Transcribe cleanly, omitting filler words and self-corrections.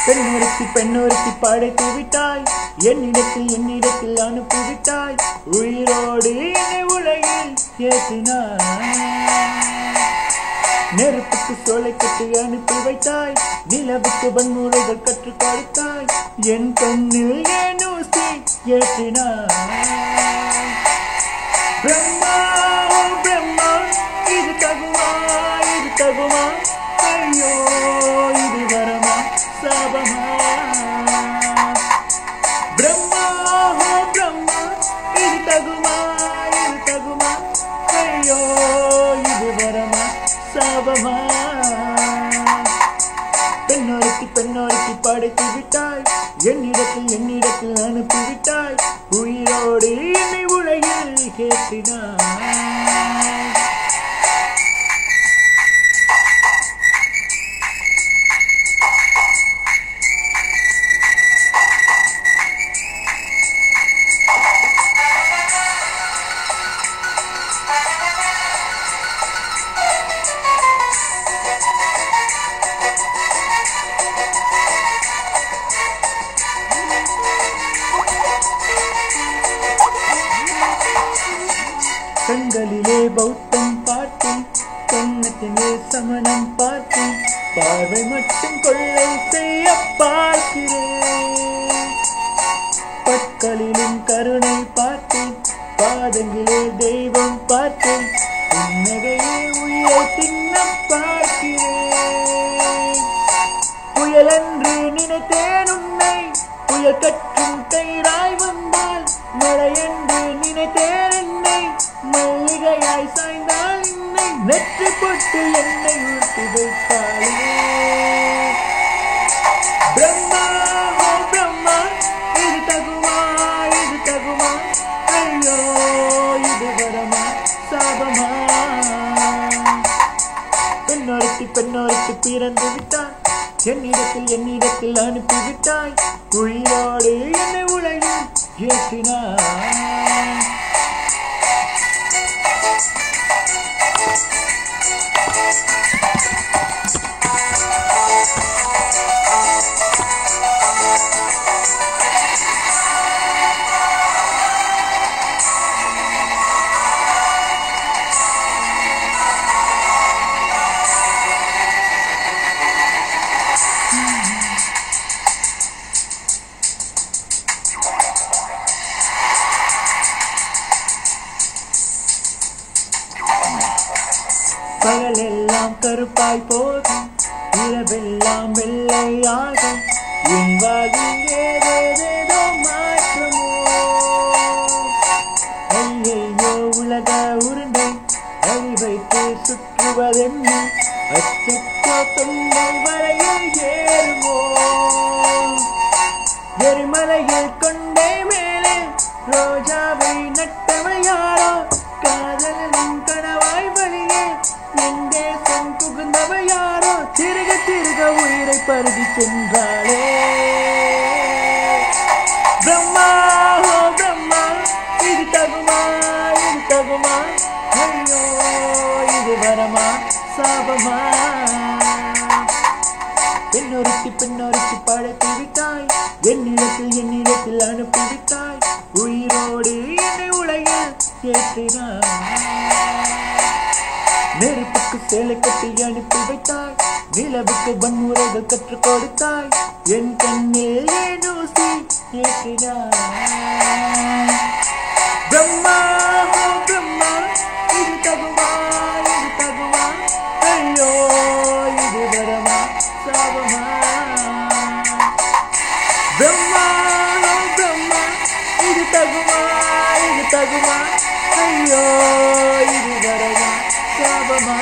பெண்ணொருத்தி படைத்து விட்டாய், என்னிடத்தில் அனுப்பிவிட்டாய், உயிரோடு என்னை உலகில் ஏற்றினாய். நெருப்புக்கு சோலை கட்டி அனுப்பி வைத்தாய், நிலவுக்கு வன்முறைகள் கற்றுக் கொடுத்தாய், என் கண்ணில் ஏன் ஊசி ஏற்றினாய். பிரம்மா ஓ பிரம்மா, இது தகுமா இது தகுமா, ஐயோ இது வரமா சாபமா. பிரம்மா ஓ பிரம்மா, இது தகுமா இது தகுமா, ஐயோ இது வரமா சாபமா. பெண்ணொருத்தி படைத்து விட்டாய், என்னிடத்தில் அனுப்பிவிட்டாய், உயிரோடு என்னை உலகில் ஏற்றினாய். கண்களிலே பௌத்தம் பார்த்தேன், கண்ணத்திலே சமணம் பார்த்தேன், பார்வை மட்டும் கொள்ளை செய்ய பார்க்கிறேன். பற்களிலும் கருணை பார்த்தேன், பாதங்களே தெய்வம் பார்த்தேன், புன்னகையே உயிரை தின்ன பார்க்கிறேன். புயலென்று நினைத்தேன் உன்னை, புயல் கற்றும் கயிறாய் வந்தால், மழையென்று நினைத்தேன் என்னை, மல்லிகையாய் சாய்ந்தால் என்னை, நெற்றி போட்டு என்னை ஊட்டி வைத்தாளே. பிரம்மா ஓ பிரம்மா, இது தகுமா இது தகுமா, ஐயோ இது வரமா சாபமா. பெண்ணொருத்தி பிறந்து விட்டாய், என்னிடத்தில் அனுப்பிவிட்டாய், உயிரோடு என்னை உலகில் ஏற்றினாய். பகலெல்லாம் கருப்பாய் போகும், இரவெல்லாம் வெள்ளையாகும், என் வாழ்வில் ஏதேதோ மாற்றமோ. ஐயையோ உலக உருண்டை அழி வைத்து சுற்றுவதென்ன, அச்சோ தொண்டை வரையில் ஏறுமோ. எரிமலையில் கொண்டை மேலே ரோஜாவை நட்டவள் யாரோ, காதலின் கனவாய் வழியே என் தேசம் புகுந்தவள் யாரோ, திருக உயிரை பருகி சென்றாளே. பிரம்மா ஓ பிரம்மா, இது தகுமா இது தகுமா, ஐயோ இது வரமா சாபமா. பெண்ணொருத்தி படைத்து விட்டாய், என்னிடத்தில் அனுப்பிவிட்டாய், உயிரோடு என்னை உலகில் ஏற்றினாய். நெருப்புக்கு சேலை கட்டி அனுப்பி வைத்தாய், நிலவுக்கு வன்முறைகள் கற்றுக் கொடுத்தாய், என் கண்ணில் ஏன் ஊசி ஏற்றினாய். பிரம்மா ஓ பிரம்மா, இது தகுமா இது தகுமா, ஐயோ இது வரமா சாபமா. பிரம்மா ஓ பிரம்மா, இது தகுமா இது தகுமா, ஐயோ இது வரமா சாபமா.